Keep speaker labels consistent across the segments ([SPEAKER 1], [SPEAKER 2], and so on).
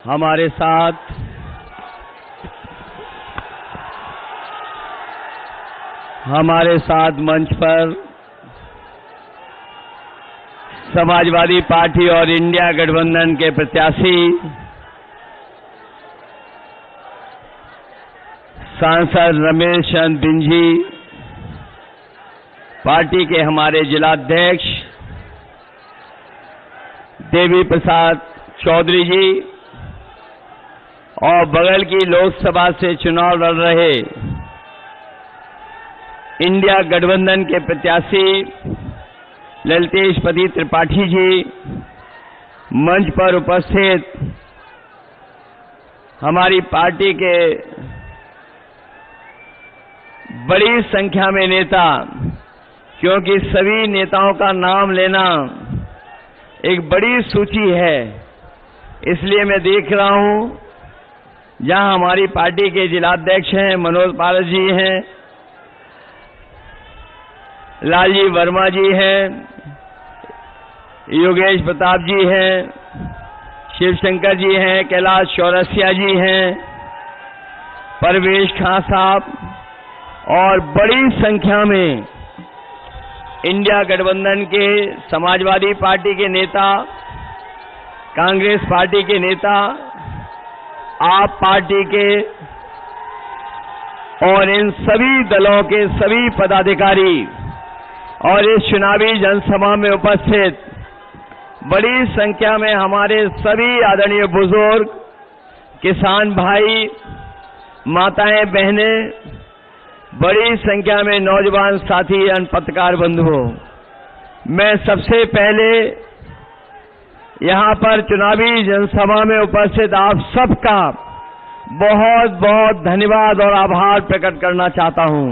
[SPEAKER 1] हमारे साथ मंच पर समाजवादी पार्टी और इंडिया गठबंधन के प्रत्याशी सांसद रमेश चंद्र बिंजी, पार्टी के हमारे जिलाध्यक्ष देवी प्रसाद चौधरी जी और बगल की लोकसभा से चुनाव लड़ रहे इंडिया गठबंधन के प्रत्याशी ललितेशपति त्रिपाठी जी, मंच पर उपस्थित हमारी पार्टी के बड़ी संख्या में नेता, क्योंकि सभी नेताओं का नाम लेना एक बड़ी सूची है, इसलिए मैं देख रहा हूं जहां हमारी पार्टी के जिलाध्यक्ष हैं मनोज पारस जी हैं, लालजी वर्मा जी हैं, योगेश प्रताप जी हैं, शिवशंकर जी हैं, कैलाश चौरसिया जी हैं, परवेश खां साहब और बड़ी संख्या में इंडिया गठबंधन के, समाजवादी पार्टी के नेता, कांग्रेस पार्टी के नेता, आप पार्टी के और इन सभी दलों के सभी पदाधिकारी और इस चुनावी जनसभा में उपस्थित बड़ी संख्या में हमारे सभी आदरणीय बुजुर्ग, किसान भाई, माताएं, बहनें, बड़ी संख्या में नौजवान साथी, अन्य पत्रकार बंधुओं, मैं सबसे पहले यहां पर चुनावी जनसभा में उपस्थित आप सबका बहुत बहुत धन्यवाद और आभार प्रकट करना चाहता हूं।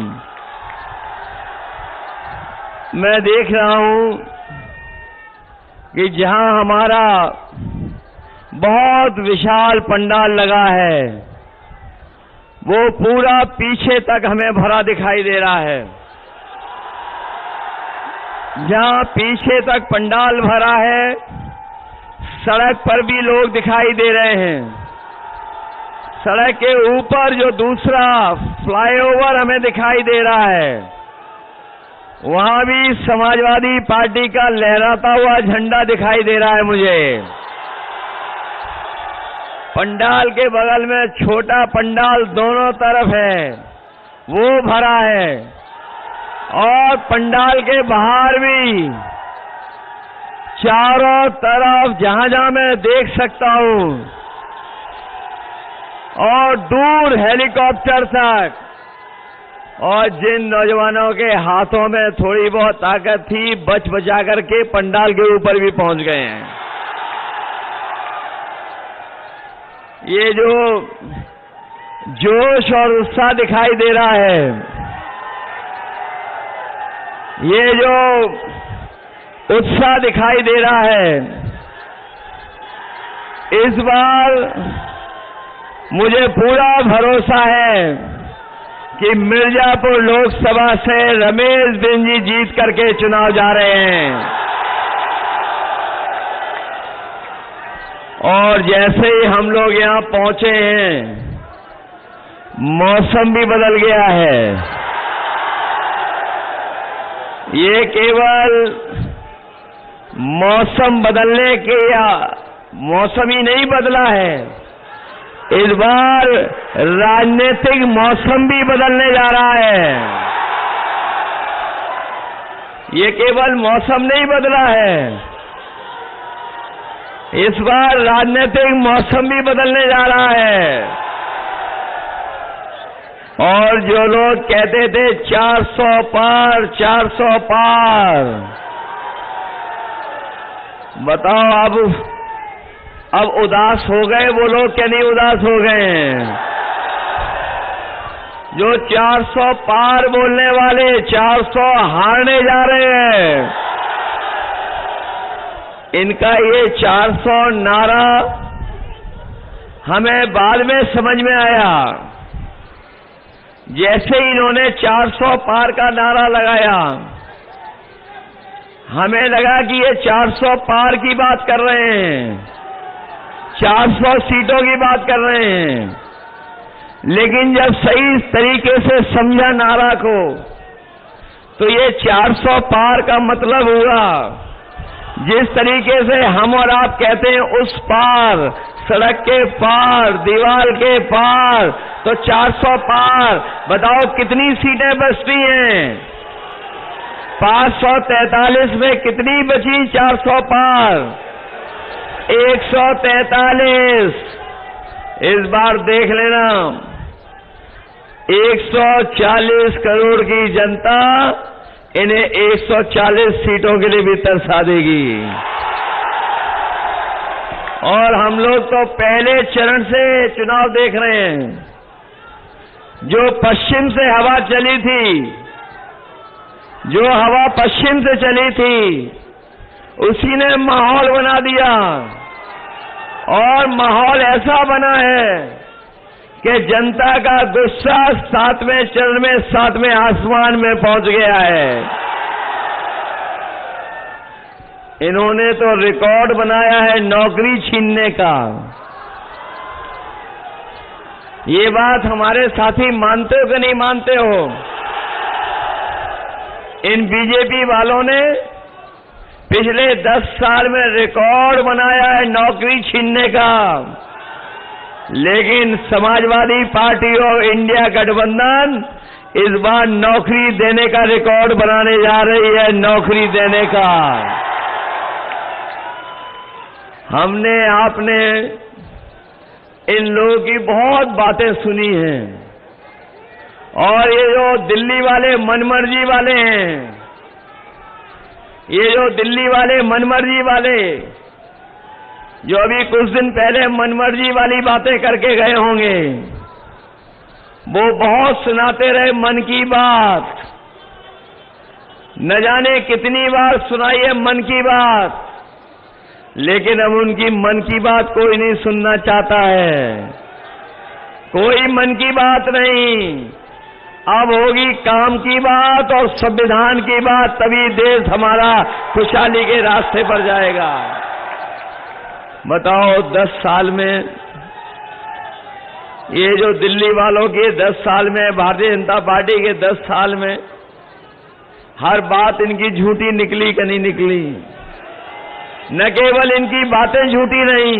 [SPEAKER 1] मैं देख रहा हूं कि जहां हमारा बहुत विशाल पंडाल लगा है, वो पूरा पीछे तक हमें भरा दिखाई दे रहा है। जहां पीछे तक पंडाल भरा है, सड़क पर भी लोग दिखाई दे रहे हैं। सड़क के ऊपर जो दूसरा फ्लाईओवर हमें दिखाई दे रहा है, वहां भी समाजवादी पार्टी का लहराता हुआ झंडा दिखाई दे रहा है मुझे। पंडाल के बगल में छोटा पंडाल दोनों तरफ है, वो भरा है, और पंडाल के बाहर भी चारों तरफ जहां जहां मैं देख सकता हूं, और दूर हेलीकॉप्टर तक, और जिन नौजवानों के हाथों में थोड़ी बहुत ताकत थी, बच बचा करके पंडाल के ऊपर भी पहुंच गए हैं। ये जो जोश और उत्साह दिखाई दे रहा है, ये जो उत्साह दिखाई दे रहा है, इस बार मुझे पूरा भरोसा है कि मिर्जापुर लोकसभा से रमेश बिंजी जीत करके चुनाव जा रहे हैं। और जैसे ही हम लोग यहां पहुंचे हैं, मौसम भी बदल गया है। ये केवल मौसम बदलने के या मौसम ही नहीं बदला है, इस बार राजनीतिक मौसम भी बदलने जा रहा है। ये केवल मौसम नहीं बदला है, इस बार राजनीतिक मौसम भी बदलने जा रहा है। और जो लोग कहते थे 400 पार, 400 पार, बताओ अब उदास हो गए वो लोग क्या नहीं उदास हो गए हैं? जो 400 पार बोलने वाले 400 हारने जा रहे हैं, इनका ये 400 नारा हमें बाद में समझ में आया। जैसे इन्होंने 400 पार का नारा लगाया, हमें लगा कि ये 400 पार की बात कर रहे हैं, 400 सीटों की बात कर रहे हैं, लेकिन जब सही तरीके से समझा नारा को तो ये 400 पार का मतलब हुआ जिस तरीके से हम और आप कहते हैं उस पार, सड़क के पार, दीवार के पार, तो 400 पार। बताओ कितनी सीटें बचती हैं? 543 में कितनी बची? 400 पार 143। इस बार देख लेना, 140 करोड़ की जनता इन्हें 140 सीटों के लिए भी तरसा देगी। और हम लोग तो पहले चरण से चुनाव देख रहे हैं। जो पश्चिम से हवा चली थी, जो हवा पश्चिम से चली थी, उसी ने माहौल बना दिया। और माहौल ऐसा बना है कि जनता का गुस्सा 7वें चरण में 7वें आसमान में पहुंच गया है। इन्होंने तो रिकॉर्ड बनाया है नौकरी छीनने का। ये बात हमारे साथी मानते हो कि नहीं मानते हो? इन बीजेपी वालों ने पिछले 10 साल में रिकॉर्ड बनाया है नौकरी छीनने का, लेकिन समाजवादी पार्टी और इंडिया गठबंधन इस बार नौकरी देने का रिकॉर्ड बनाने जा रही है। नौकरी देने का हमने आपने इन लोगों की बहुत बातें सुनी हैं, और ये जो दिल्ली वाले मनमर्जी वाले हैं, ये जो दिल्ली वाले मनमर्जी वाले जो अभी कुछ दिन पहले मनमर्जी वाली बातें करके गए होंगे, वो बहुत सुनाते रहे मन की बात। न जाने कितनी बार सुनाई है मन की बात, लेकिन अब उनकी मन की बात कोई नहीं सुनना चाहता है। कोई मन की बात नहीं, अब होगी काम की बात और संविधान की बात, तभी देश हमारा खुशहाली के रास्ते पर जाएगा। बताओ 10 साल में, ये जो दिल्ली वालों के 10 साल में, भारतीय जनता पार्टी के 10 साल में हर बात इनकी झूठी निकली कि नहीं निकली? न केवल इनकी बातें झूठी नहीं,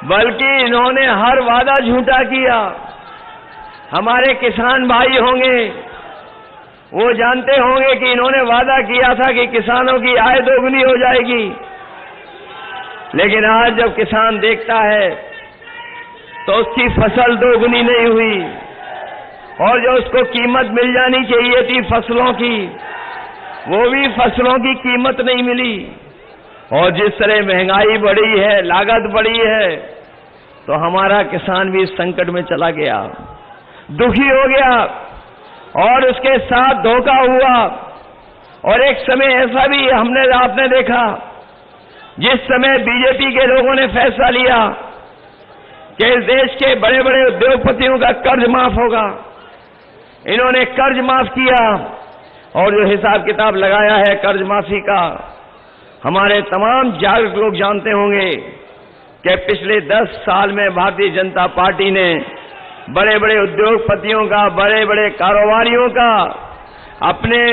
[SPEAKER 1] बल्कि इन्होंने हर वादा झूठा किया। हमारे किसान भाई होंगे, वो जानते होंगे कि इन्होंने वादा किया था कि किसानों की आय दोगुनी हो जाएगी, लेकिन आज जब किसान देखता है तो उसकी फसल दोगुनी नहीं हुई, और जो उसको कीमत मिल जानी चाहिए थी फसलों की, वो भी फसलों की कीमत नहीं मिली। और जिस तरह महंगाई बढ़ी है, लागत बढ़ी है, तो हमारा किसान भी संकट में चला गया, दुखी हो गया, और उसके साथ धोखा हुआ। और एक समय ऐसा भी आपने देखा, जिस समय बीजेपी के लोगों ने फैसला लिया कि इस देश के बड़े बड़े उद्योगपतियों का कर्ज माफ होगा, इन्होंने कर्ज माफ किया, और जो हिसाब किताब लगाया है कर्ज माफी का, हमारे तमाम जागरूक लोग जानते होंगे कि पिछले 10 साल में भारतीय जनता पार्टी ने बड़े बड़े उद्योगपतियों का, बड़े बड़े कारोबारियों का, अपने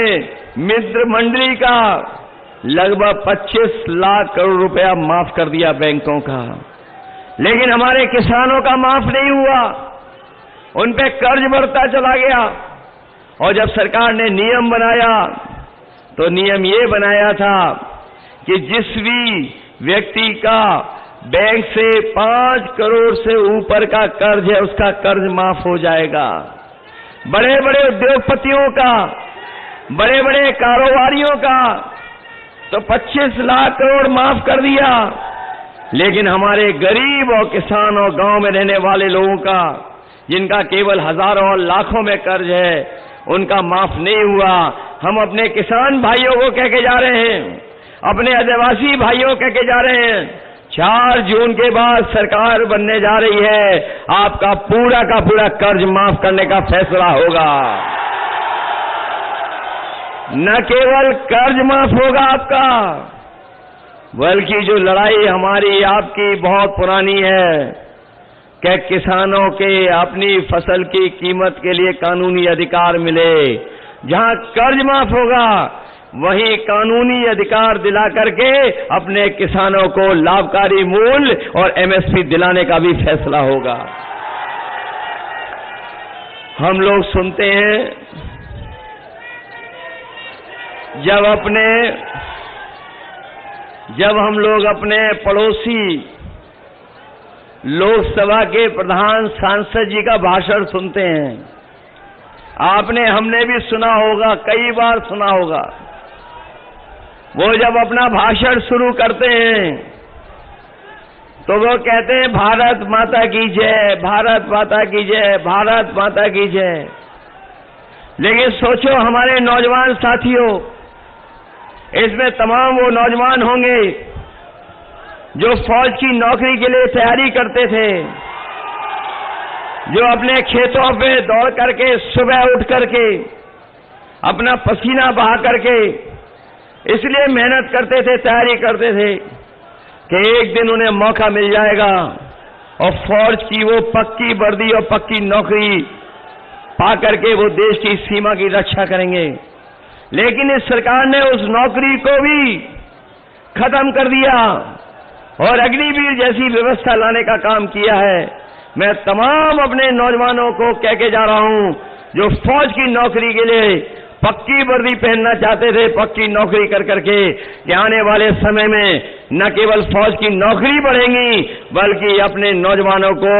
[SPEAKER 1] मित्र मंडली का लगभग 25 लाख करोड़ रुपया माफ कर दिया बैंकों का। लेकिन हमारे किसानों का माफ नहीं हुआ, उन पे कर्ज बढ़ता चला गया। और जब सरकार ने नियम बनाया, तो नियम ये बनाया था कि जिस भी व्यक्ति का बैंक से 5 करोड़ से ऊपर का कर्ज है, उसका कर्ज माफ हो जाएगा। बड़े बड़े उद्योगपतियों का, बड़े बड़े कारोबारियों का तो 25 लाख करोड़ माफ कर दिया, लेकिन हमारे गरीब और किसान और गांव में रहने वाले लोगों का, जिनका केवल हजारों और लाखों में कर्ज है, उनका माफ नहीं हुआ। हम अपने किसान भाइयों को कह के जा रहे हैं, अपने आदिवासी भाइयों कह के जा रहे हैं, 4 जून के बाद सरकार बनने जा रही है, आपका पूरा का पूरा कर्ज माफ करने का फैसला होगा। न केवल कर्ज माफ होगा आपका, बल्कि जो लड़ाई हमारी आपकी बहुत पुरानी है कि किसानों के अपनी फसल की कीमत के लिए कानूनी अधिकार मिले। जहां कर्ज माफ होगा वहीं कानूनी अधिकार दिला करके अपने किसानों को लाभकारी मूल्य और एमएसपी दिलाने का भी फैसला होगा। हम लोग सुनते हैं जब हम लोग अपने पड़ोसी लोकसभा के प्रधान सांसद जी का भाषण सुनते हैं, हमने भी सुना होगा, कई बार सुना होगा। वो जब अपना भाषण शुरू करते हैं तो वो कहते हैं भारत माता की जय, भारत माता की जय, भारत माता की जय। लेकिन सोचो हमारे नौजवान साथियों, इसमें तमाम वो नौजवान होंगे जो फौज की नौकरी के लिए तैयारी करते थे, जो अपने खेतों पे दौड़ करके सुबह उठ करके अपना पसीना बहा करके इसलिए मेहनत करते थे, तैयारी करते थे कि एक दिन उन्हें मौका मिल जाएगा और फौज की वो पक्की वर्दी और पक्की नौकरी पा करके वो देश की सीमा की रक्षा करेंगे। लेकिन इस सरकार ने उस नौकरी को भी खत्म कर दिया और अग्निवीर जैसी व्यवस्था लाने का काम किया है। मैं तमाम अपने नौजवानों को कह के जा रहा हूं जो फौज की नौकरी के लिए पक्की वर्दी पहनना चाहते थे, पक्की नौकरी कर करके, कि आने वाले समय में न केवल फौज की नौकरी बढ़ेंगी बल्कि अपने नौजवानों को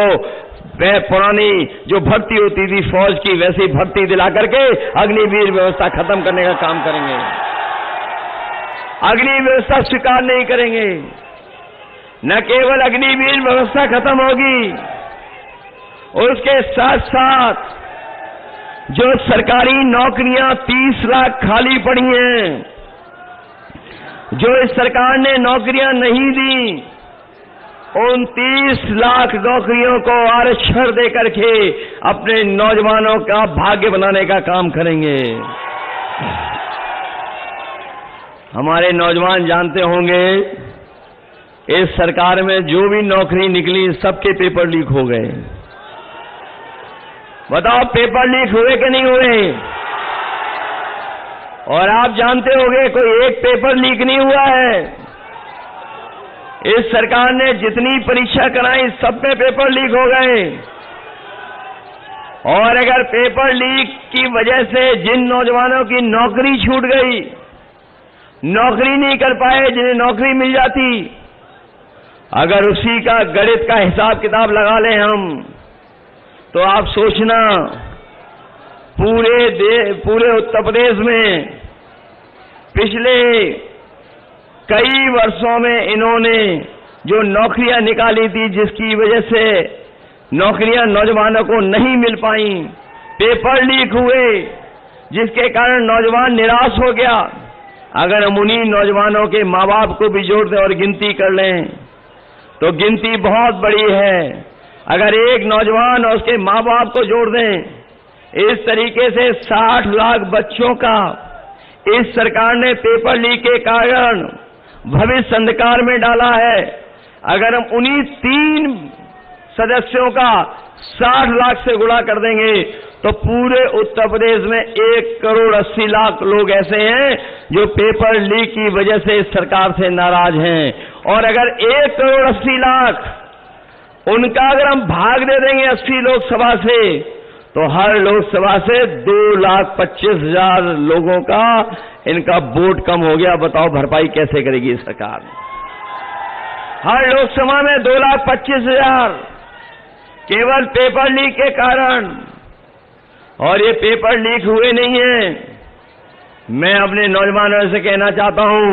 [SPEAKER 1] वह पुरानी जो भर्ती होती थी फौज की वैसी भर्ती दिला करके अग्निवीर व्यवस्था खत्म करने का काम करेंगे। अग्नि व्यवस्था स्वीकार नहीं करेंगे। न केवल अग्निवीर व्यवस्था खत्म होगी, उसके साथ साथ जो सरकारी नौकरियां 30 लाख खाली पड़ी हैं, जो इस सरकार ने नौकरियां नहीं दी, उन 30 लाख नौकरियों को आरक्षण देकर के अपने नौजवानों का भाग्य बनाने का काम करेंगे। हमारे नौजवान जानते होंगे इस सरकार में जो भी नौकरी निकली सबके पेपर लीक हो गए। बताओ पेपर लीक हुए कि नहीं हुए? और आप जानते होंगे कोई एक पेपर लीक नहीं हुआ है। इस सरकार ने जितनी परीक्षा कराई सब में पेपर लीक हो गए। और अगर पेपर लीक की वजह से जिन नौजवानों की नौकरी छूट गई, नौकरी नहीं कर पाए, जिन्हें नौकरी मिल जाती, अगर उसी का गणित का हिसाब किताब लगा लें हम, तो आप सोचना पूरे उत्तर प्रदेश में पिछले कई वर्षों में इन्होंने जो नौकरियां निकाली थी, जिसकी वजह से नौकरियां नौजवानों को नहीं मिल पाई, पेपर लीक हुए, जिसके कारण नौजवान निराश हो गया। अगर हम उन्हीं नौजवानों के माँ बाप को भी जोड़ दें और गिनती कर लें तो गिनती बहुत बड़ी है। अगर एक नौजवान और उसके माँ बाप को जोड़ दें, इस तरीके से 60 लाख बच्चों का इस सरकार ने पेपर लीक के कारण भविष्य अंधकार में डाला है। अगर हम उन्हीं 3 सदस्यों का 60 लाख से गुणा कर देंगे तो पूरे उत्तर प्रदेश में 1,80,00,000 लोग ऐसे हैं जो पेपर लीक की वजह से इस सरकार से नाराज हैं। और अगर 1,80,00,000 उनका अगर हम भाग दे देंगे 80 लोकसभा से, तो हर लोकसभा से 2,25,000 लोगों का इनका वोट कम हो गया। बताओ भरपाई कैसे करेगी सरकार? हर लोकसभा में 2,25,000 केवल पेपर लीक के कारण। और ये पेपर लीक हुए नहीं हैं। मैं अपने नौजवानों से कहना चाहता हूं,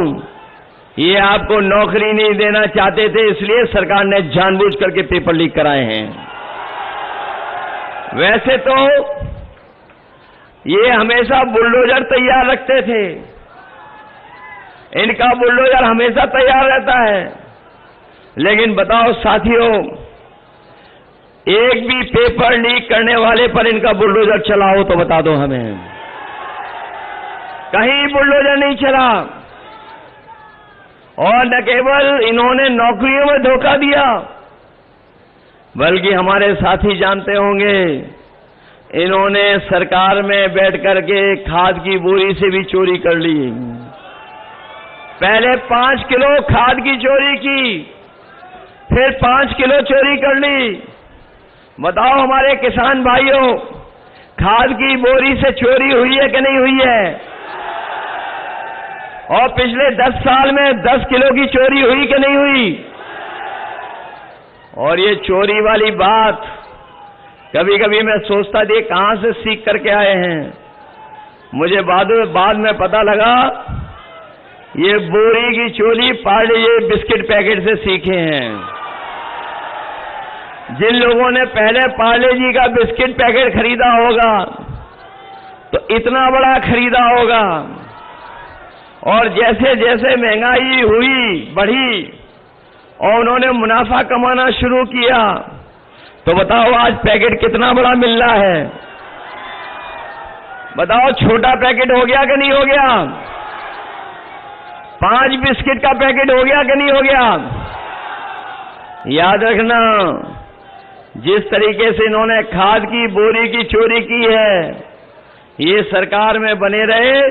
[SPEAKER 1] ये आपको नौकरी नहीं देना चाहते थे, इसलिए सरकार ने जानबूझ करके पेपर लीक कराए हैं। वैसे तो ये हमेशा बुलडोजर तैयार रखते थे, इनका बुलडोजर हमेशा तैयार रहता है। लेकिन बताओ साथियों, एक भी पेपर लीक करने वाले पर इनका बुलडोजर चला हो तो बता दो हमें। कहीं बुलडोजर नहीं चला। और न केवल इन्होंने नौकरियों में धोखा दिया, बल्कि हमारे साथी जानते होंगे, इन्होंने सरकार में बैठ करके खाद की बोरी से भी चोरी कर ली। पहले 5 किलो खाद की चोरी की, फिर 5 किलो चोरी कर ली। बताओ हमारे किसान भाइयों, खाद की बोरी से चोरी हुई है कि नहीं हुई है? और पिछले 10 साल में 10 किलो की चोरी हुई कि नहीं हुई? और ये चोरी वाली बात कभी कभी मैं सोचता थी कहां से सीख करके आए हैं। मुझे बाद में पता लगा ये बोरी की चोरी पार्ले जी बिस्किट पैकेट से सीखे हैं। जिन लोगों ने पहले पार्ले जी का बिस्किट पैकेट खरीदा होगा तो इतना बड़ा खरीदा होगा, और जैसे जैसे महंगाई हुई बढ़ी और उन्होंने मुनाफा कमाना शुरू किया, तो बताओ आज पैकेट कितना बड़ा मिल रहा है? बताओ छोटा पैकेट हो गया कि नहीं हो गया? 5 बिस्किट का पैकेट हो गया कि नहीं हो गया? याद रखना, जिस तरीके से इन्होंने खाद की बोरी की चोरी की है, ये सरकार में बने रहे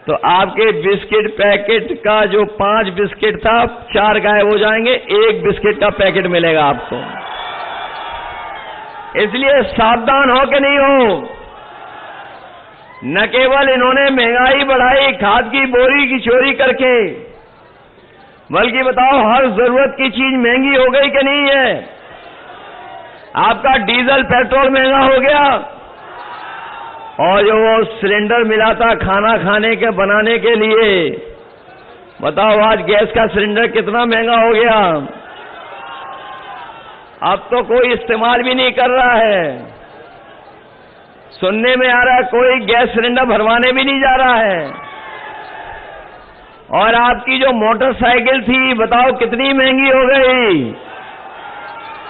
[SPEAKER 1] तो आपके बिस्किट पैकेट का जो 5 बिस्किट था 4 गायब हो जाएंगे, 1 बिस्किट का पैकेट मिलेगा आपको। इसलिए सावधान हो कि नहीं हो। न केवल इन्होंने महंगाई बढ़ाई खाद की बोरी की चोरी करके, बल्कि बताओ हर जरूरत की चीज महंगी हो गई कि नहीं है? आपका डीजल पेट्रोल महंगा हो गया, और जो वो सिलेंडर मिला था खाना खाने के बनाने के लिए, बताओ आज गैस का सिलेंडर कितना महंगा हो गया। अब तो कोई इस्तेमाल भी नहीं कर रहा है। सुनने में आ रहा है कोई गैस सिलेंडर भरवाने भी नहीं जा रहा है। और आपकी जो मोटरसाइकिल थी बताओ कितनी महंगी हो गई।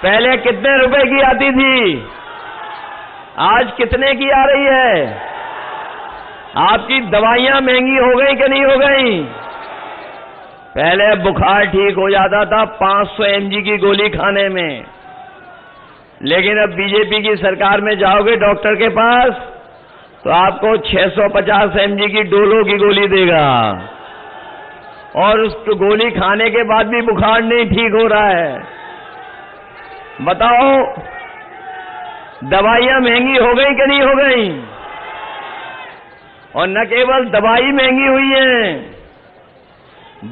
[SPEAKER 1] पहले कितने रुपए की आती थी, आज कितने की आ रही है? आपकी दवाइयां महंगी हो गई कि नहीं हो गई? पहले बुखार ठीक हो जाता था 500 mg की गोली खाने में, लेकिन अब बीजेपी की सरकार में जाओगे डॉक्टर के पास तो आपको 650 mg की डोलो की गोली देगा, और उस गोली खाने के बाद भी बुखार नहीं ठीक हो रहा है। बताओ दवाइयां महंगी हो गई कि नहीं हो गई? और न केवल दवाई महंगी हुई है,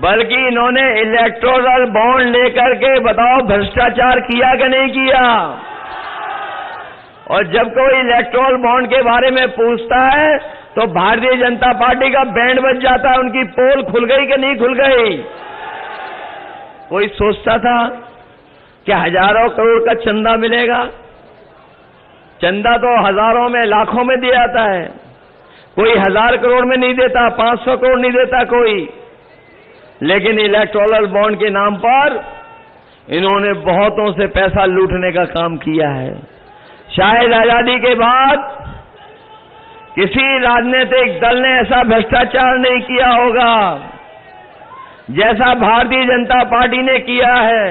[SPEAKER 1] बल्कि इन्होंने इलेक्टोरल बॉन्ड लेकर के बताओ भ्रष्टाचार किया कि नहीं किया? और जब कोई इलेक्टोरल बॉन्ड के बारे में पूछता है तो भारतीय जनता पार्टी का बैंड बज जाता है, उनकी पोल खुल गई कि नहीं खुल गई? कोई सोचता था कि हजारों करोड़ का चंदा मिलेगा। चंदा तो हजारों में लाखों में दिया जाता है, कोई 1000 करोड़ में नहीं देता, 500 करोड़ नहीं देता कोई। लेकिन इलेक्टोरल बॉन्ड के नाम पर इन्होंने बहुतों से पैसा लूटने का काम किया है। शायद आजादी के बाद किसी राजनीतिक दल ने ऐसा भ्रष्टाचार नहीं किया होगा जैसा भारतीय जनता पार्टी ने किया है।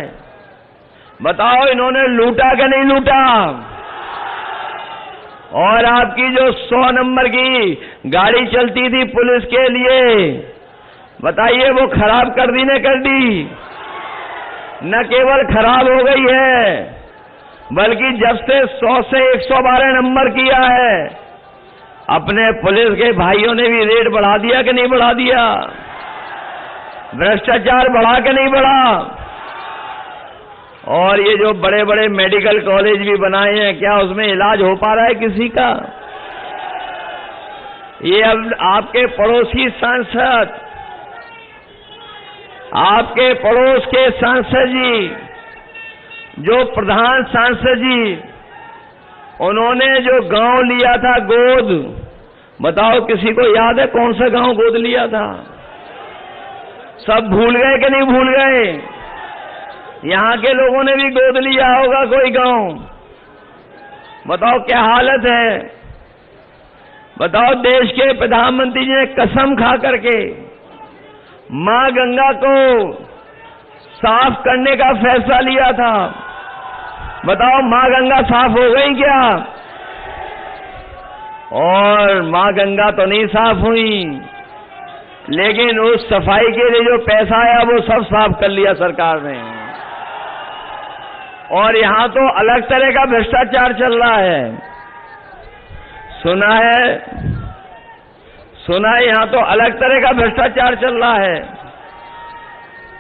[SPEAKER 1] बताओ इन्होंने लूटा कि नहीं लूटा? और आपकी जो 100 नंबर की गाड़ी चलती थी पुलिस के लिए, बताइए वो खराब कर दी ने कर दी? न केवल खराब हो गई है, बल्कि जब से 100 से 112 नंबर किया है, अपने पुलिस के भाइयों ने भी रेट बढ़ा दिया कि नहीं बढ़ा दिया? भ्रष्टाचार बढ़ा कि नहीं बढ़ा? और ये जो बड़े बड़े मेडिकल कॉलेज भी बनाए हैं, क्या उसमें इलाज हो पा रहा है किसी का? ये अब आपके पड़ोसी सांसद, आपके पड़ोस के सांसद जी, जो प्रधान सांसद जी, उन्होंने जो गांव लिया था गोद, बताओ किसी को याद है कौन सा गांव गोद लिया था? सब भूल गए कि नहीं भूल गए? यहां के लोगों ने भी गोद लिया होगा कोई गांव। बताओ क्या हालत है। बताओ देश के प्रधानमंत्री जी ने कसम खा करके मां गंगा को साफ करने का फैसला लिया था। बताओ मां गंगा साफ हो गई क्या? और मां गंगा तो नहीं साफ हुई, लेकिन उस सफाई के लिए जो पैसा आया वो सब साफ कर लिया सरकार ने। और यहां तो अलग तरह का भ्रष्टाचार चल रहा है। सुना है यहां तो अलग तरह का भ्रष्टाचार चल रहा है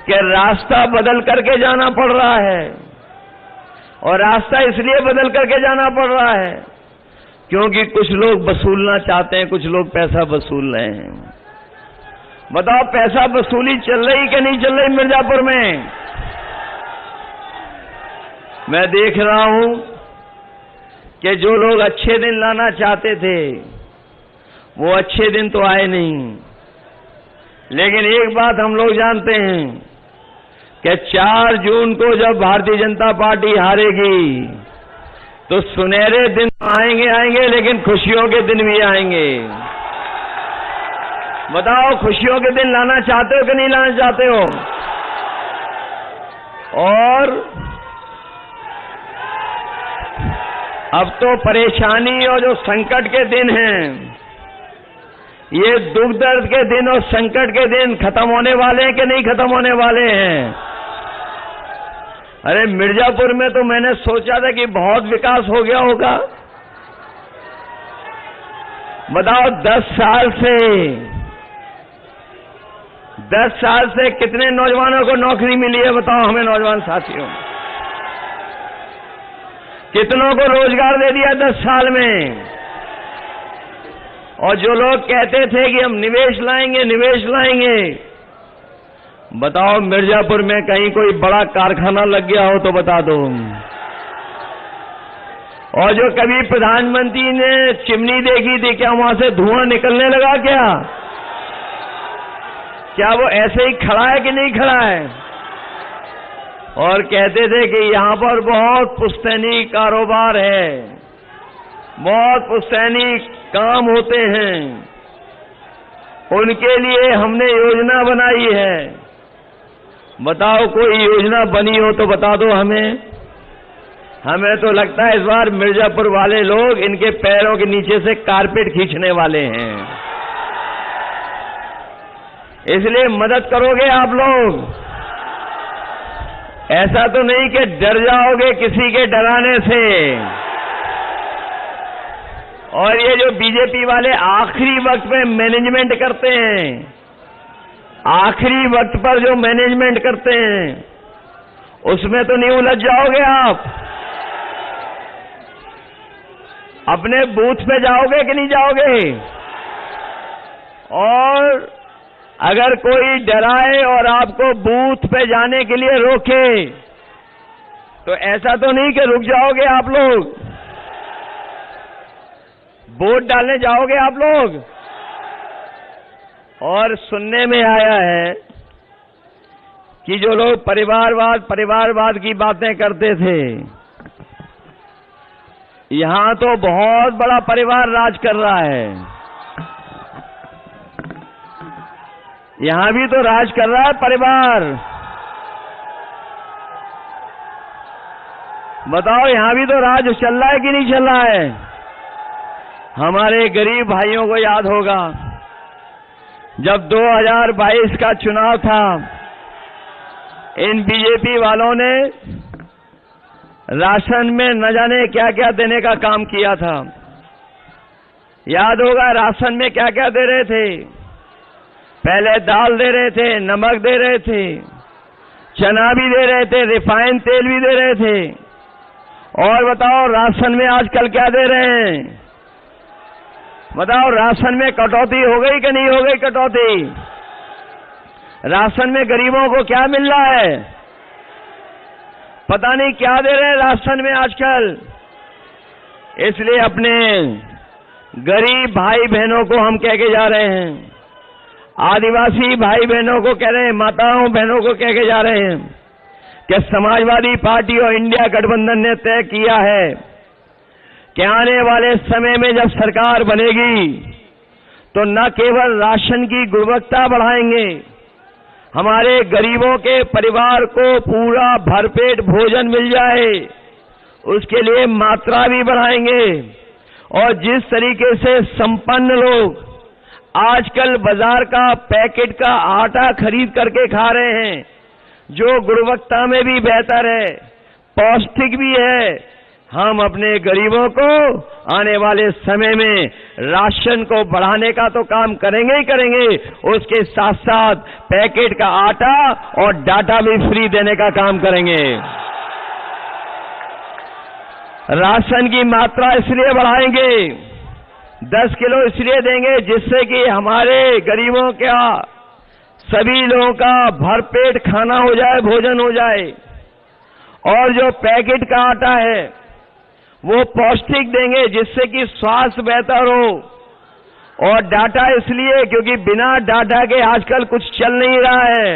[SPEAKER 1] कि रास्ता बदल करके जाना पड़ रहा है। और रास्ता इसलिए बदल करके जाना पड़ रहा है क्योंकि कुछ लोग वसूलना चाहते हैं, कुछ लोग पैसा वसूल रहे हैं। बताओ पैसा वसूली चल रही कि नहीं चल रही मिर्जापुर में? मैं देख रहा हूं कि जो लोग अच्छे दिन लाना चाहते थे वो अच्छे दिन तो आए नहीं। लेकिन एक बात हम लोग जानते हैं कि 4 जून को जब भारतीय जनता पार्टी हारेगी तो सुनहरे दिन आएंगे, लेकिन खुशियों के दिन भी आएंगे। बताओ खुशियों के दिन लाना चाहते हो कि नहीं लाना चाहते हो? और अब तो परेशानी और जो संकट के दिन हैं, ये दुख दर्द के दिन और संकट के दिन खत्म होने वाले हैं कि नहीं खत्म होने वाले हैं? अरे मिर्जापुर में तो मैंने सोचा था कि बहुत विकास हो गया होगा। बताओ 10 साल से कितने नौजवानों को नौकरी मिली है? बताओ हमें नौजवान साथियों, कितनों को रोजगार दे दिया 10 साल में? और जो लोग कहते थे कि हम निवेश लाएंगे, बताओ मिर्जापुर में कहीं कोई बड़ा कारखाना लग गया हो तो बता दो। और जो कभी प्रधानमंत्री ने चिमनी देखी थी, क्या वहां से धुआं निकलने लगा क्या वो ऐसे ही खड़ा है कि नहीं खड़ा है? और कहते थे कि यहां पर बहुत पुश्तैनी कारोबार है, बहुत पुश्तैनी काम होते हैं, उनके लिए हमने योजना बनाई है। बताओ कोई योजना बनी हो तो बता दो हमें। हमें तो लगता है इस बार मिर्जापुर वाले लोग इनके पैरों के नीचे से कारपेट खींचने वाले हैं। इसलिए मदद करोगे आप लोग? ऐसा तो नहीं कि डर जाओगे किसी के डराने से। और ये जो बीजेपी वाले आखिरी वक्त में मैनेजमेंट करते हैं, आखिरी वक्त पर जो मैनेजमेंट करते हैं, उसमें तो नहीं उलझ जाओगे आप? अपने बूथ पे जाओगे कि नहीं जाओगे? और अगर कोई डराए और आपको बूथ पे जाने के लिए रोके तो ऐसा तो नहीं कि रुक जाओगे आप लोग? वोट डालने जाओगे आप लोग? और सुनने में आया है कि जो लोग परिवारवाद की बातें करते थे, यहां तो बहुत बड़ा परिवार राज कर रहा है। यहां भी तो राज कर रहा है परिवार। बताओ यहां भी तो राज चल रहा है कि नहीं चल रहा है? हमारे गरीब भाइयों को याद होगा जब 2022 का चुनाव था, इन बीजेपी वालों ने राशन में न जाने क्या क्या देने का काम किया था। याद होगा राशन में क्या क्या दे रहे थे? पहले दाल दे रहे थे, नमक दे रहे थे, चना भी दे रहे थे, रिफाइंड तेल भी दे रहे थे। और बताओ राशन में आजकल क्या दे रहे हैं? बताओ राशन में कटौती हो गई कि नहीं हो गई कटौती? राशन में गरीबों को क्या मिल रहा है? पता नहीं क्या दे रहे हैं राशन में आजकल। इसलिए अपने गरीब भाई बहनों को हम कह के जा रहे हैं, आदिवासी भाई बहनों को कह रहे हैं, माताओं बहनों को कह के जा रहे हैं कि समाजवादी पार्टी और इंडिया गठबंधन ने तय किया है कि आने वाले समय में जब सरकार बनेगी तो न केवल राशन की गुणवत्ता बढ़ाएंगे, हमारे गरीबों के परिवार को पूरा भरपेट भोजन मिल जाए, उसके लिए मात्रा भी बढ़ाएंगे। और जिस तरीके से संपन्न लोग आजकल बाजार का पैकेट का आटा खरीद करके खा रहे हैं, जो गुणवत्ता में भी बेहतर है, पौष्टिक भी है, हम अपने गरीबों को आने वाले समय में राशन को बढ़ाने का तो काम करेंगे ही करेंगे, उसके साथ साथ पैकेट का आटा और डाटा भी फ्री देने का काम करेंगे। राशन की मात्रा इसलिए बढ़ाएंगे, 10 किलो इसलिए देंगे जिससे कि हमारे गरीबों का, सभी लोगों का भरपेट खाना हो जाए, भोजन हो जाए। और जो पैकेट का आटा है वो पौष्टिक देंगे जिससे कि स्वास्थ्य बेहतर हो। और डाटा इसलिए क्योंकि बिना डाटा के आजकल कुछ चल नहीं रहा है।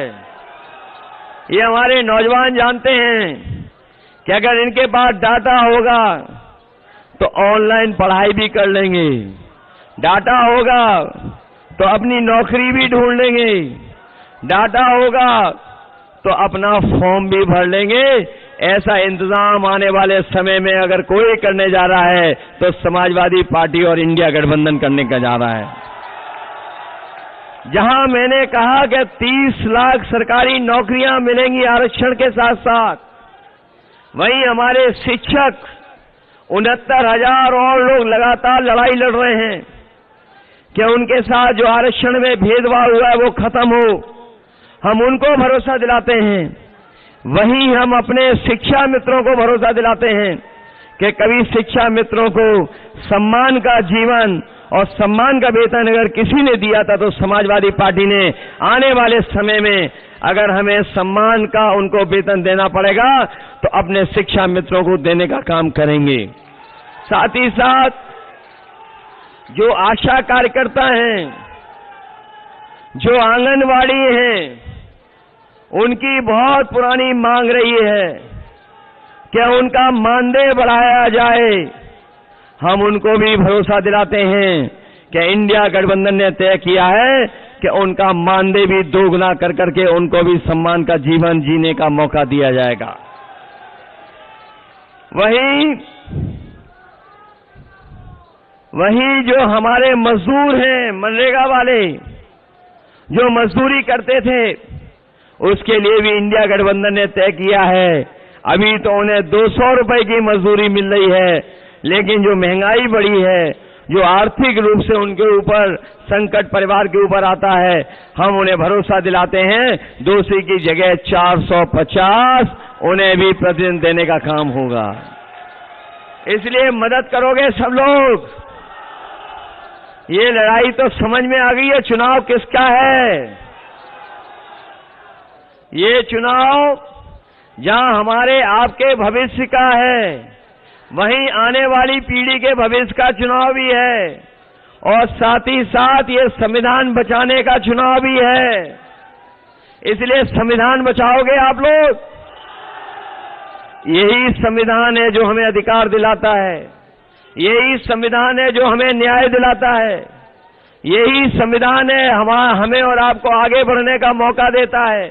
[SPEAKER 1] ये हमारे नौजवान जानते हैं कि अगर इनके पास डाटा होगा तो ऑनलाइन पढ़ाई भी कर लेंगे, डाटा होगा तो अपनी नौकरी भी ढूंढ लेंगे, डाटा होगा तो अपना फॉर्म भी भर लेंगे। ऐसा इंतजाम आने वाले समय में अगर कोई करने जा रहा है तो समाजवादी पार्टी और इंडिया गठबंधन करने का जा रहा है। जहां मैंने कहा कि 30 लाख सरकारी नौकरियां मिलेंगी आरक्षण के साथ साथ, वहीं हमारे शिक्षक 69,000 और लोग लगातार लड़ाई लड़ रहे हैं कि उनके साथ जो आरक्षण में भेदभाव हुआ है वो खत्म हो। हम उनको भरोसा दिलाते हैं, वहीं हम अपने शिक्षा मित्रों को भरोसा दिलाते हैं कि कभी शिक्षा मित्रों को सम्मान का जीवन और सम्मान का वेतन अगर किसी ने दिया था तो समाजवादी पार्टी ने आने वाले समय में अगर हमें सम्मान का उनको वेतन देना पड़ेगा तो अपने शिक्षा मित्रों को देने का काम करेंगे। साथ ही साथ जो आशा कार्यकर्ता हैं, जो आंगनवाड़ी हैं, उनकी बहुत पुरानी मांग रही है कि उनका मानदेय बढ़ाया जाए। हम उनको भी भरोसा दिलाते हैं कि इंडिया गठबंधन ने तय किया है कि उनका मानदेय भी दोगुना कर करके उनको भी सम्मान का जीवन जीने का मौका दिया जाएगा। वहीं जो हमारे मजदूर हैं, मनरेगा वाले जो मजदूरी करते थे, उसके लिए भी इंडिया गठबंधन ने तय किया है। अभी तो उन्हें 200 रुपए की मजदूरी मिल रही है, लेकिन जो महंगाई बढ़ी है, जो आर्थिक रूप से उनके ऊपर संकट परिवार के ऊपर आता है, हम उन्हें भरोसा दिलाते हैं 200 की जगह 450 उन्हें भी प्रतिदिन देने का काम होगा। इसलिए मदद करोगे सब लोग। ये लड़ाई तो समझ में आ गई है, चुनाव किसका है। ये चुनाव जहां हमारे आपके भविष्य का है, वहीं आने वाली पीढ़ी के भविष्य का चुनाव भी है, और साथ ही साथ ये संविधान बचाने का चुनाव भी है। इसलिए संविधान बचाओगे आप लोग। यही संविधान है जो हमें अधिकार दिलाता है, यही संविधान है जो हमें न्याय दिलाता है, यही संविधान है हमें और आपको आगे बढ़ने का मौका देता है,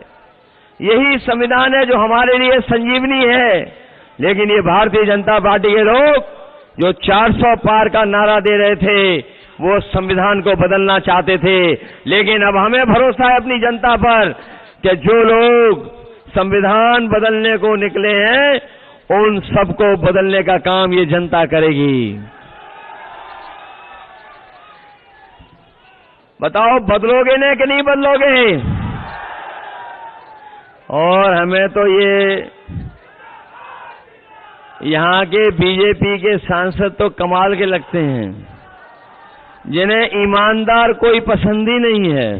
[SPEAKER 1] यही संविधान है जो हमारे लिए संजीवनी है। लेकिन ये भारतीय जनता पार्टी के लोग जो 400 पार का नारा दे रहे थे, वो संविधान को बदलना चाहते थे। लेकिन अब हमें भरोसा है अपनी जनता पर कि जो लोग संविधान बदलने को निकले हैं, उन सबको बदलने का काम ये जनता करेगी। बताओ बदलोगे ना कि नहीं बदलोगे। और हमें तो ये यहाँ के बीजेपी के सांसद तो कमाल के लगते हैं, जिन्हें ईमानदार कोई पसंद ही नहीं है।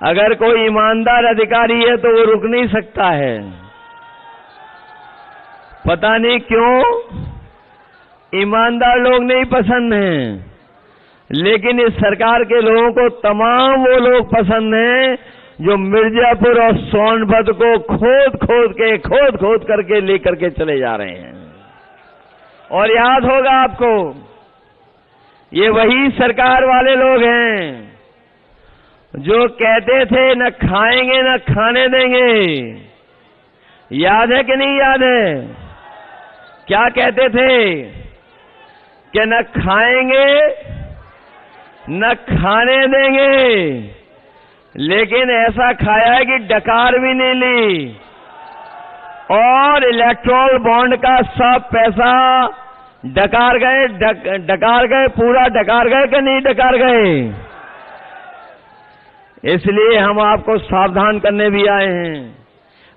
[SPEAKER 1] अगर कोई ईमानदार अधिकारी है तो वो रुक नहीं सकता है। पता नहीं क्यों ईमानदार लोग नहीं पसंद हैं, लेकिन इस सरकार के लोगों को तमाम वो लोग पसंद हैं जो मिर्जापुर और सोनभद्र को खोद खोद करके लेकर के चले जा रहे हैं। और याद होगा आपको, ये वही सरकार वाले लोग हैं जो कहते थे न खाएंगे न खाने देंगे, याद है कि नहीं याद है? क्या कहते थे कि न खाएंगे न खाने देंगे, लेकिन ऐसा खाया है कि डकार भी नहीं ली, और इलेक्ट्रोल बॉन्ड का सब पैसा डकार गए, पूरा डकार गए कि नहीं डकार गए? इसलिए हम आपको सावधान करने भी आए हैं।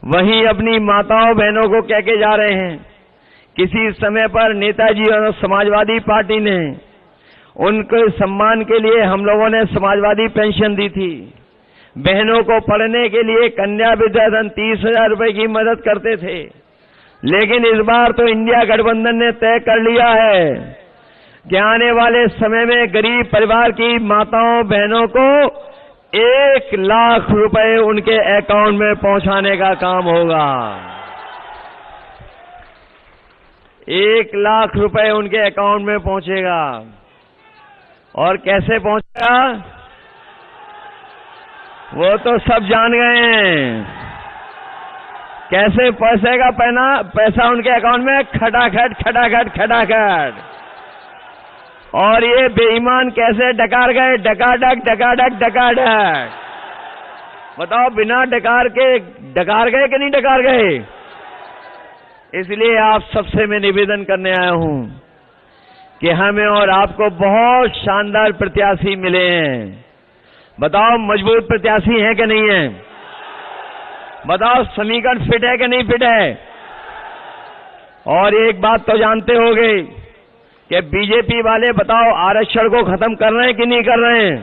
[SPEAKER 1] वहीं अपनी माताओं बहनों को कह के जा रहे हैं, किसी समय पर नेताजी और समाजवादी पार्टी ने उनके सम्मान के लिए हम लोगों ने समाजवादी पेंशन दी थी। बहनों को पढ़ने के लिए कन्या विद्याधन 30,000 रुपए की मदद करते थे। लेकिन इस बार तो इंडिया गठबंधन ने तय कर लिया है कि आने वाले समय में गरीब परिवार की माताओं बहनों को 1 लाख रुपए उनके अकाउंट में पहुंचाने का काम होगा। 1 लाख रुपए उनके अकाउंट में पहुंचेगा। और कैसे पहुंचेगा वो तो सब जान गए हैं। कैसे पहुंचेगा पैसा उनके अकाउंट में? खटाखट खटाखट खटाखट। और ये बेईमान कैसे डकार गए? डकाडक डकाडक डकाडक। बताओ, बिना डकार के डकार गए कि नहीं डकार गए? इसलिए आप सबसे मैं निवेदन करने आया हूं कि हमें और आपको बहुत शानदार प्रत्याशी मिले हैं। बताओ, मजबूत प्रत्याशी है कि नहीं है? बताओ, समीकरण फिट है कि नहीं फिट है? और एक बात तो जानते होंगे कि बीजेपी वाले, बताओ, आरक्षण को खत्म कर रहे हैं कि नहीं कर रहे हैं?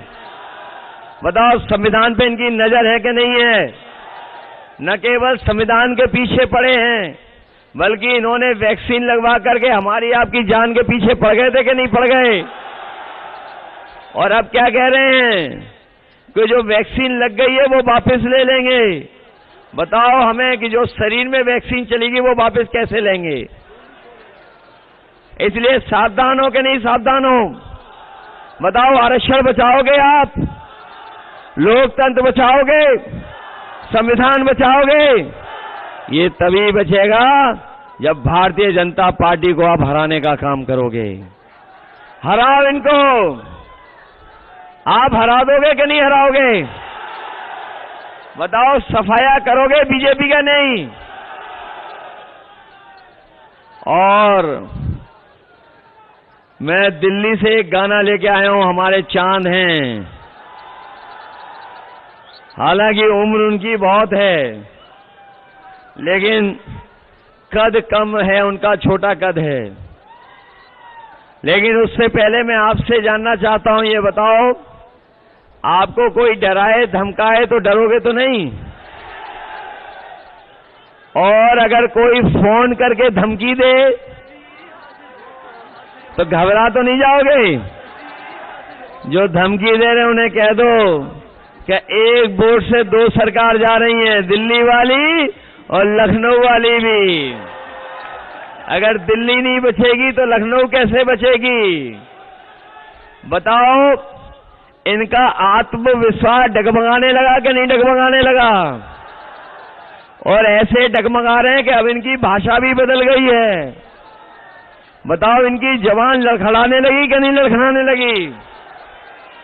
[SPEAKER 1] बताओ, संविधान पे इनकी नजर है कि नहीं है? न केवल संविधान के पीछे पड़े हैं, बल्कि इन्होंने वैक्सीन लगवा करके हमारी आपकी जान के पीछे पड़ गए थे कि नहीं पड़ गए? और अब क्या कह रहे हैं कि जो वैक्सीन लग गई है वो वापस ले लेंगे। बताओ हमें कि जो शरीर में वैक्सीन चलेगी वो वापस कैसे लेंगे? इसलिए सावधान हो कि नहीं सावधान हो? बताओ, आरक्षण बचाओगे आप? लोकतंत्र बचाओगे? संविधान बचाओगे? ये तभी बचेगा जब भारतीय जनता पार्टी को आप हराने का काम करोगे। हराओ इनको। आप हरा दोगे कि नहीं हराओगे? बताओ, सफाया करोगे बीजेपी का? नहीं। और मैं दिल्ली से एक गाना लेके आया हूं, हमारे चांद हैं। हालांकि उम्र उनकी बहुत है, लेकिन कद कम है उनका, छोटा कद है। लेकिन उससे पहले मैं आपसे जानना चाहता हूं, ये बताओ, आपको कोई डराए धमकाए तो डरोगे तो नहीं? और अगर कोई फोन करके धमकी दे तो घबरा तो नहीं जाओगे? जो धमकी दे रहे उन्हें कह दो कि एक वोट से 2 सरकार जा रही है, दिल्ली वाली और लखनऊ वाली भी। अगर दिल्ली नहीं बचेगी तो लखनऊ कैसे बचेगी? बताओ, इनका आत्मविश्वास डगमगाने लगा कि नहीं डगमगाने लगा? और ऐसे डगमगा रहे हैं कि अब इनकी भाषा भी बदल गई है। बताओ, इनकी जबान लड़खड़ाने लगी कि नहीं लड़खड़ाने लगी?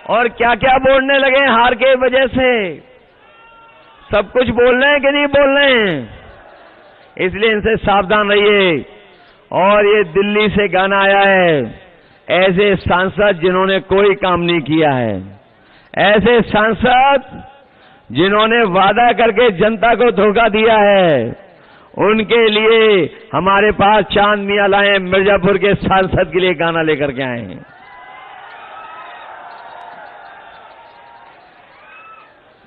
[SPEAKER 1] और क्या क्या बोलने लगे हार के वजह से? सब कुछ बोल रहे हैं कि नहीं बोल रहे हैं? इसलिए इनसे सावधान रहिए। और ये दिल्ली से गाना आया है, ऐसे सांसद जिन्होंने कोई काम नहीं किया है, ऐसे सांसद जिन्होंने वादा करके जनता को धोखा दिया है, उनके लिए हमारे पास चांद मियां लाए, मिर्जापुर के सांसद के लिए गाना लेकर के आए हैं।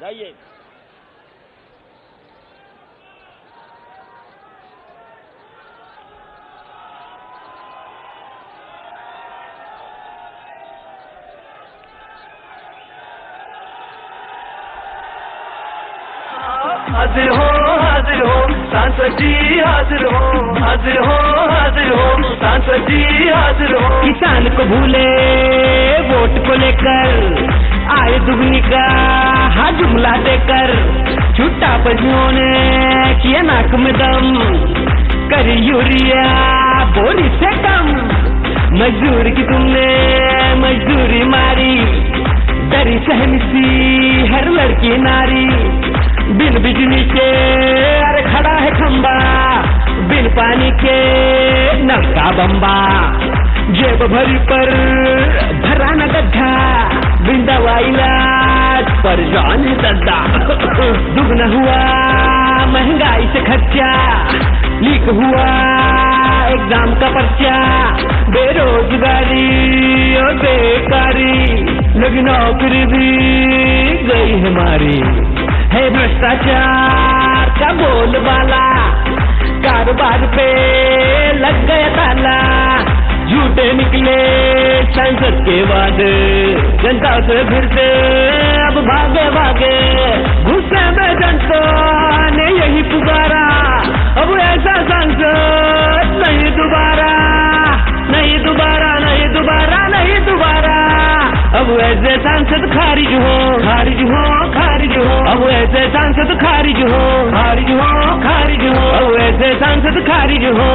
[SPEAKER 1] जाइए।
[SPEAKER 2] हाजिर हो सांसद जी, हाजिर हो सांसद जी, हाजिर हो। किसान को भूले वोट को लेकर
[SPEAKER 3] आए दुगनी का हाँ जुमला देकर छुट्टा पशुओं ने किया नाक में दम कर यूरिया बोरी से कम मजदूर की तुमने मजदूरी मारी डरी सहन सी हर लड़की नारी बिन बिजली के अरे खड़ा है खंबा बिन पानी के नल का बम्बा जेब भरी पर भरा न गड्ढा बिन दवा इलाज पर जान है दद्दा दुगना हुआ महंगाई से खर्चा लीक हुआ एग्जाम का पर्चा बेरोजगारी और बेकारी लगी नौकरी भी गई हमारी है भ्रष्टाचार का बोलबाला कारोबार पे लग गया ताला झूठे निकले संसद के वादे जनता से फिरते अब भागे भागे गुस्से में जनता ने यही पुकारा अब ऐसा संसद नहीं दोबारा नहीं दोबारा नहीं दोबारा नहीं दोबारा अब ऐसे सांसद खारिज हो खारिज हो खारिज हो अब ऐसे सांसद खारिज हो खारिज हो खारिज हो अब ऐसे सांसद खारिज हो